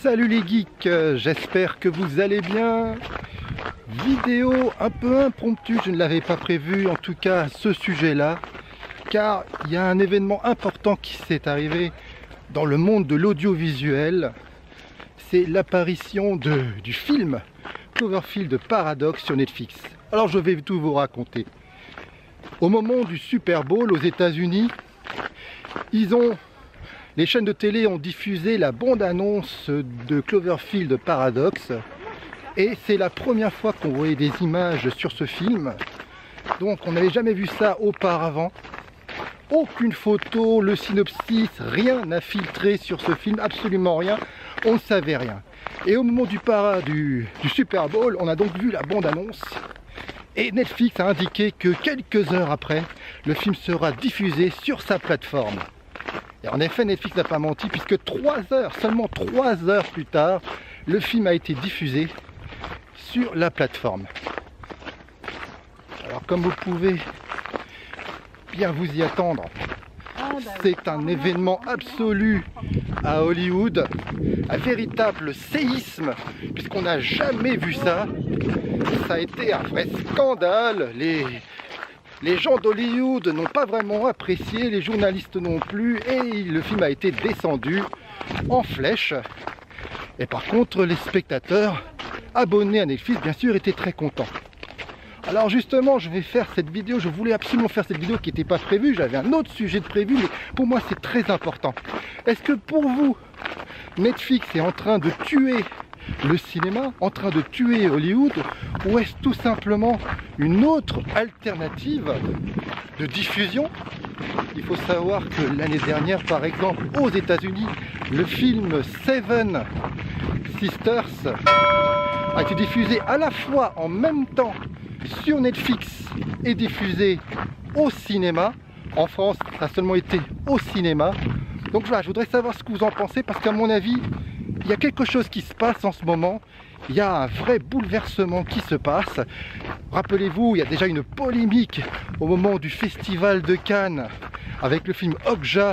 Salut les geeks, j'espère que vous allez bien. Vidéo un peu impromptue, je ne l'avais pas prévu, en tout cas à ce sujet-là, car il y a un événement important qui s'est arrivé dans le monde de l'audiovisuel. C'est l'apparition du film Cloverfield Paradox sur Netflix. Alors je vais tout vous raconter. Au moment du Super Bowl aux États-Unis, les chaînes de télé ont diffusé la bande-annonce de Cloverfield Paradox et c'est la première fois qu'on voyait des images sur ce film. Donc on n'avait jamais vu ça auparavant. Aucune photo, le synopsis, rien n'a filtré sur ce film, absolument rien, on ne savait rien. Et au moment du Super Bowl, on a donc vu la bande-annonce et Netflix a indiqué que quelques heures après, le film sera diffusé sur sa plateforme. Et en effet, Netflix n'a pas menti puisque seulement 3 heures plus tard, le film a été diffusé sur la plateforme. Alors comme vous pouvez bien vous y attendre, c'est un événement absolu à Hollywood, un véritable séisme puisqu'on n'a jamais vu ça. Ça a été un vrai scandale. Les gens d'Hollywood n'ont pas vraiment apprécié, les journalistes non plus, et le film a été descendu en flèche. Et par contre, les spectateurs abonnés à Netflix, bien sûr, étaient très contents. Alors justement, je vais faire cette vidéo, je voulais absolument faire cette vidéo qui n'était pas prévue, j'avais un autre sujet de prévu, mais pour moi c'est très important. Est-ce que pour vous, Netflix est en train de tuer le cinéma, en train de tuer Hollywood, ou est-ce tout simplement une autre alternative de diffusion? Il faut savoir que l'année dernière, par exemple, aux États-Unis, le film Seven Sisters a été diffusé à la fois en même temps sur Netflix et diffusé au cinéma. En France, ça a seulement été au cinéma. Donc voilà, je voudrais savoir ce que vous en pensez, parce qu'à mon avis, il y a quelque chose qui se passe en ce moment, il y a un vrai bouleversement qui se passe. Rappelez-vous, il y a déjà une polémique au moment du festival de Cannes avec le film Okja.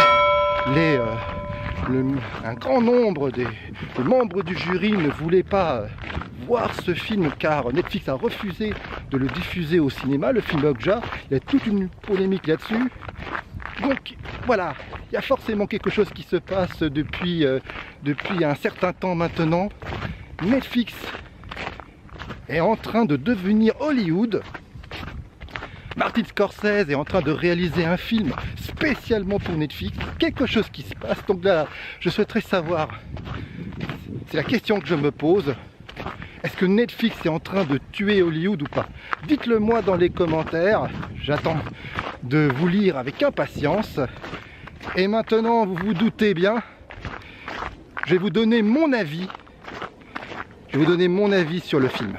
Un grand nombre des membres du jury ne voulaient pas voir ce film car Netflix a refusé de le diffuser au cinéma, le film Okja. Il y a toute une polémique là-dessus. Donc voilà, il y a forcément quelque chose qui se passe depuis un certain temps maintenant. Netflix est en train de devenir Hollywood. Martin Scorsese est en train de réaliser un film spécialement pour Netflix. Quelque chose qui se passe. Donc là, je souhaiterais savoir, c'est la question que je me pose. Est-ce que Netflix est en train de tuer Hollywood ou pas? Dites-le moi dans les commentaires. J'attends de vous lire avec impatience. Et maintenant, vous vous doutez bien, je vais vous donner mon avis. Je vais vous donner mon avis sur le film.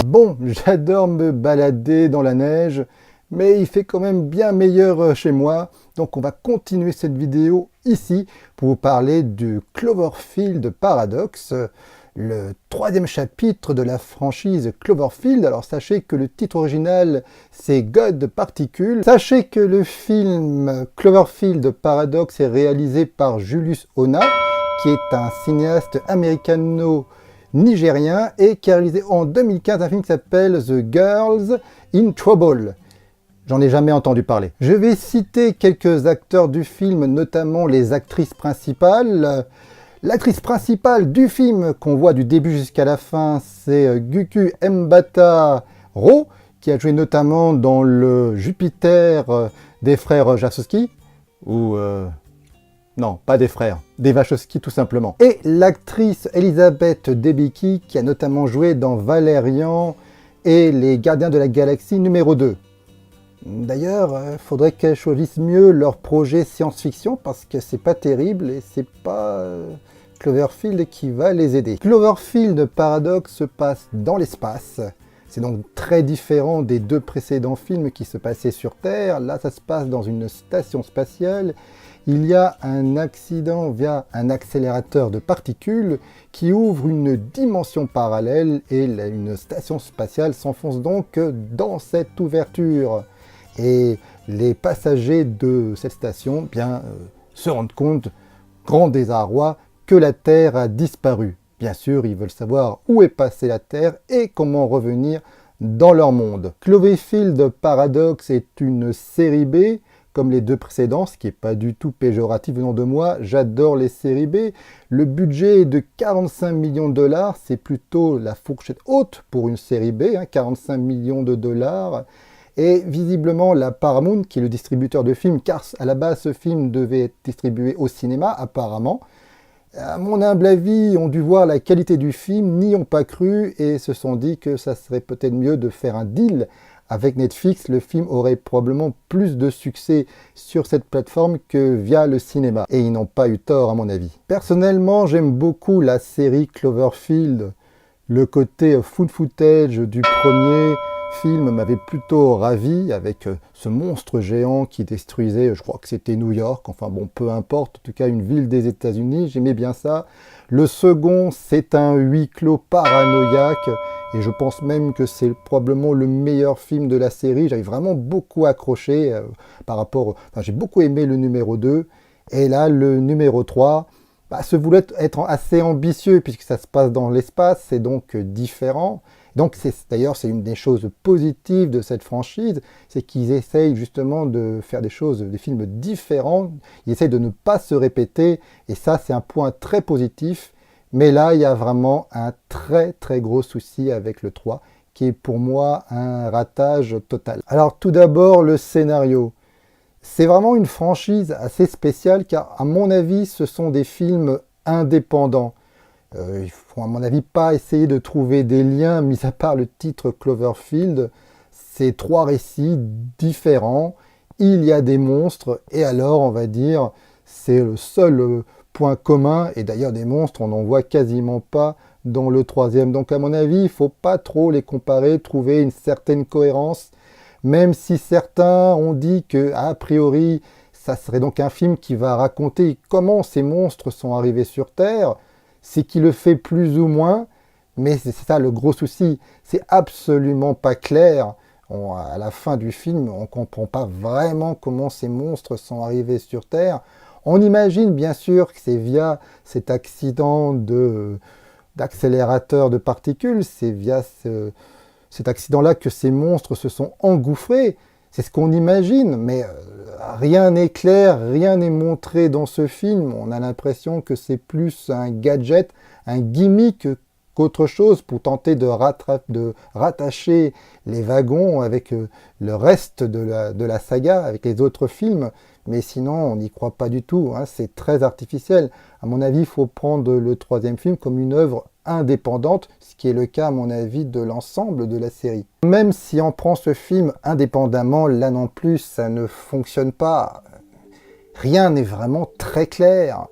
Bon, j'adore me balader dans la neige, mais il fait quand même bien meilleur chez moi. Donc on va continuer cette vidéo ici pour vous parler du Cloverfield Paradox, le 3e chapitre de la franchise Cloverfield. Alors sachez que le titre original c'est God Particle. Sachez que le film Cloverfield Paradox est réalisé par Julius Onah, qui est un cinéaste américano-nigérien et qui a réalisé en 2015 un film qui s'appelle The Girls in Trouble. J'en ai jamais entendu parler. Je vais citer quelques acteurs du film, notamment les actrices principales. L'actrice principale du film, qu'on voit du début jusqu'à la fin, c'est Gugu Mbatha-Raw, qui a joué notamment dans le Jupiter des frères Wachowski, ou... non, pas des frères, des Wachowski tout simplement. Et l'actrice Elizabeth Debicki, qui a notamment joué dans Valérian et Les Gardiens de la Galaxie numéro 2. D'ailleurs, il faudrait qu'elles choisissent mieux leur projet science-fiction parce que c'est pas terrible et c'est pas Cloverfield qui va les aider. Cloverfield Paradox se passe dans l'espace. C'est donc très différent des 2 précédents films qui se passaient sur Terre. Là, ça se passe dans une station spatiale. Il y a un accident via un accélérateur de particules qui ouvre une dimension parallèle et une station spatiale s'enfonce donc dans cette ouverture. Et les passagers de cette station se rendent compte, grand désarroi, que la Terre a disparu. Bien sûr, ils veulent savoir où est passée la Terre et comment revenir dans leur monde. Cloverfield Paradox est une série B, comme les deux précédents, ce qui n'est pas du tout péjoratif venant de moi. J'adore les séries B. Le budget est de 45 millions de dollars, c'est plutôt la fourchette haute pour une série B, 45 millions de dollars. Et visiblement, la Paramount, qui est le distributeur de films, car à la base, ce film devait être distribué au cinéma, apparemment, à mon humble avis, ont dû voir la qualité du film, n'y ont pas cru et se sont dit que ça serait peut-être mieux de faire un deal avec Netflix. Le film aurait probablement plus de succès sur cette plateforme que via le cinéma. Et ils n'ont pas eu tort, à mon avis. Personnellement, j'aime beaucoup la série Cloverfield. Le côté found footage du premier film m'avait plutôt ravi, avec ce monstre géant qui détruisait, je crois que c'était New York, enfin bon, peu importe, en tout cas une ville des États-Unis, j'aimais bien ça. Le second, c'est un huis clos paranoïaque, et je pense même que c'est probablement le meilleur film de la série. J'avais vraiment beaucoup accroché j'ai beaucoup aimé le numéro 2, et là, le numéro 3, se voulait être assez ambitieux, puisque ça se passe dans l'espace, c'est donc différent. Donc d'ailleurs, c'est une des choses positives de cette franchise, c'est qu'ils essayent justement de faire des films différents, ils essayent de ne pas se répéter, et ça c'est un point très positif. Mais là, il y a vraiment un très très gros souci avec le 3, qui est pour moi un ratage total. Alors tout d'abord, le scénario. C'est vraiment une franchise assez spéciale, car à mon avis, ce sont des films indépendants. Il faut à mon avis pas essayer de trouver des liens, mis à part le titre Cloverfield. C'est 3 récits différents, il y a des monstres, et alors on va dire, c'est le seul point commun, et d'ailleurs des monstres on n'en voit quasiment pas dans le 3e. Donc à mon avis, il ne faut pas trop les comparer, trouver une certaine cohérence, même si certains ont dit que a priori, ça serait donc un film qui va raconter comment ces monstres sont arrivés sur Terre. C'est qu'il le fait plus ou moins, mais c'est ça le gros souci, c'est absolument pas clair. À la fin du film, on ne comprend pas vraiment comment ces monstres sont arrivés sur Terre. On imagine bien sûr que c'est via cet accident d'accélérateur de particules, c'est via cet accident-là que ces monstres se sont engouffrés. C'est ce qu'on imagine, mais rien n'est clair, rien n'est montré dans ce film. On a l'impression que c'est plus un gadget, un gimmick qu'autre chose pour tenter de rattacher les wagons avec le reste de la saga, avec les autres films. Mais sinon, on n'y croit pas du tout, c'est très artificiel. À mon avis, il faut prendre le 3e film comme une œuvre indépendante, ce qui est le cas à mon avis de l'ensemble de la série. Même si on prend ce film indépendamment, là non plus ça ne fonctionne pas. Rien n'est vraiment très clair.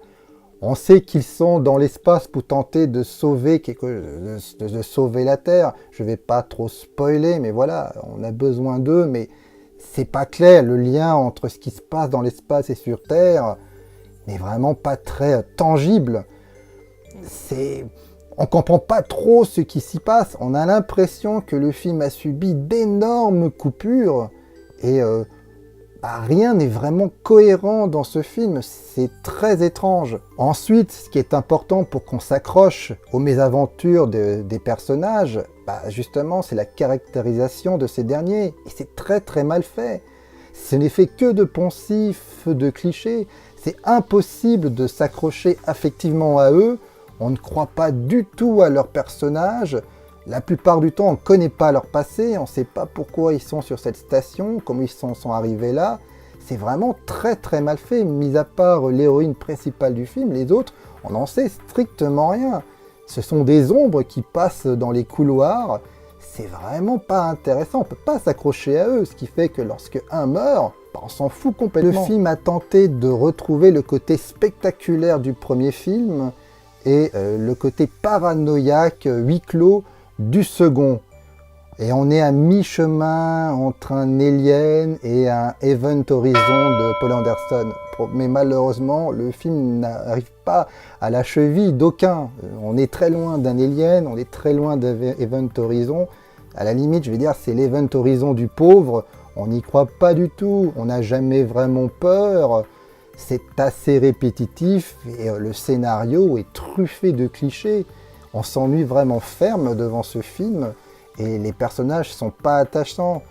On sait qu'ils sont dans l'espace pour tenter de sauver de sauver la Terre. Je ne vais pas trop spoiler, mais voilà, on a besoin d'eux, mais c'est pas clair. Le lien entre ce qui se passe dans l'espace et sur Terre n'est vraiment pas très tangible. On ne comprend pas trop ce qui s'y passe. On a l'impression que le film a subi d'énormes coupures et rien n'est vraiment cohérent dans ce film. C'est très étrange. Ensuite, ce qui est important pour qu'on s'accroche aux mésaventures des personnages, justement, c'est la caractérisation de ces derniers. Et c'est très très mal fait. Ce n'est fait que de poncifs, de clichés. C'est impossible de s'accrocher affectivement à eux. On ne croit pas du tout à leurs personnages. La plupart du temps, on ne connaît pas leur passé. On ne sait pas pourquoi ils sont sur cette station, comment ils sont arrivés là. C'est vraiment très très mal fait. Mis à part l'héroïne principale du film, les autres, on n'en sait strictement rien. Ce sont des ombres qui passent dans les couloirs. C'est vraiment pas intéressant. On ne peut pas s'accrocher à eux. Ce qui fait que lorsque un meurt, on s'en fout complètement. Le film a tenté de retrouver le côté spectaculaire du premier film et le côté paranoïaque, huis clos du second. Et on est à mi-chemin entre un Alien et un Event Horizon de Paul Anderson. Mais malheureusement, le film n'arrive pas à la cheville d'aucun. On est très loin d'un Alien, on est très loin d'Event Horizon. À la limite, je vais dire, c'est l'Event Horizon du pauvre. On n'y croit pas du tout, on n'a jamais vraiment peur. C'est assez répétitif et le scénario est truffé de clichés. On s'ennuie vraiment ferme devant ce film et les personnages sont pas attachants.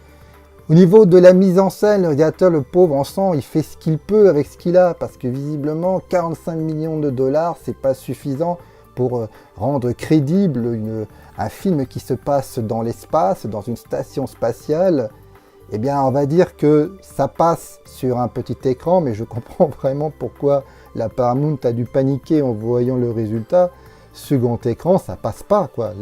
Au niveau de la mise en scène, le réalisateur, le pauvre, on sent, il fait ce qu'il peut avec ce qu'il a parce que visiblement 45 millions de dollars, c'est pas suffisant pour rendre crédible un film qui se passe dans l'espace, dans une station spatiale. Eh bien, on va dire que ça passe sur un petit écran, mais je comprends vraiment pourquoi la Paramount a dû paniquer en voyant le résultat. Ce grand écran, ça passe pas, quoi.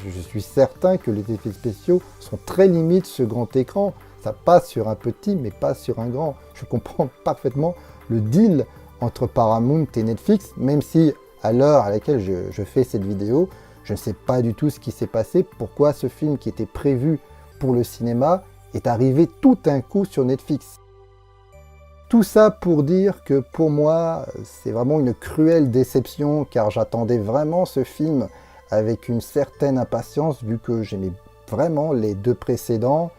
Je suis certain que les effets spéciaux sont très limites ce grand écran. Ça passe sur un petit, mais pas sur un grand. Je comprends parfaitement le deal entre Paramount et Netflix, même si à l'heure à laquelle je fais cette vidéo, je ne sais pas du tout ce qui s'est passé, pourquoi ce film qui était prévu pour le cinéma est arrivé tout d'un coup sur Netflix. Tout ça pour dire que pour moi, c'est vraiment une cruelle déception car j'attendais vraiment ce film avec une certaine impatience vu que j'aimais vraiment les deux précédents.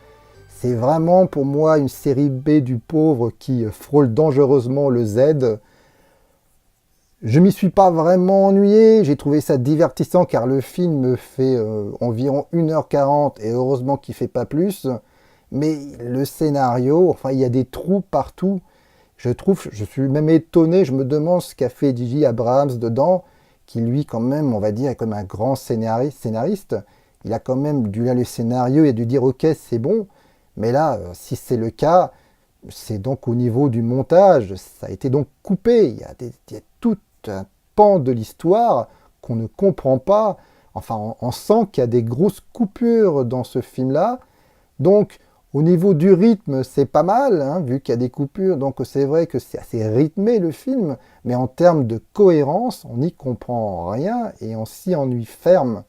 C'est vraiment pour moi une série B du pauvre qui frôle dangereusement le Z. Je m'y suis pas vraiment ennuyé, j'ai trouvé ça divertissant car le film fait environ 1h40 et heureusement qu'il fait pas plus. Mais le scénario, enfin il y a des trous partout. Je suis même étonné, je me demande ce qu'a fait J.J. Abrams dedans, qui lui quand même, on va dire, est comme un grand scénariste. Il a quand même dû lire le scénario et dû dire ok c'est bon. Mais là, si c'est le cas, c'est donc au niveau du montage, ça a été donc coupé. Il y a tout un pan de l'histoire qu'on ne comprend pas. Enfin, on sent qu'il y a des grosses coupures dans ce film-là. Donc, au niveau du rythme, c'est pas mal, hein, vu qu'il y a des coupures. Donc, c'est vrai que c'est assez rythmé le film. Mais en termes de cohérence, on n'y comprend rien et on s'y ennuie ferme.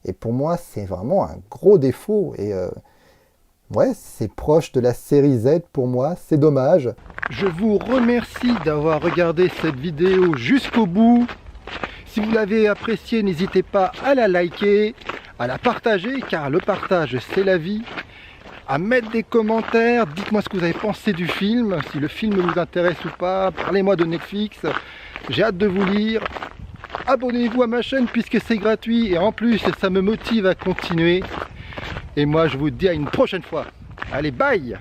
Et pour moi, c'est vraiment un gros défaut. Et ouais, c'est proche de la série Z pour moi, c'est dommage. Je vous remercie d'avoir regardé cette vidéo jusqu'au bout. Si vous l'avez appréciée, n'hésitez pas à la liker, à la partager, car le partage c'est la vie. À mettre des commentaires, dites-moi ce que vous avez pensé du film, si le film vous intéresse ou pas, parlez-moi de Netflix, j'ai hâte de vous lire. Abonnez-vous à ma chaîne puisque c'est gratuit et en plus ça me motive à continuer. Et moi je vous dis à une prochaine fois. Allez, bye!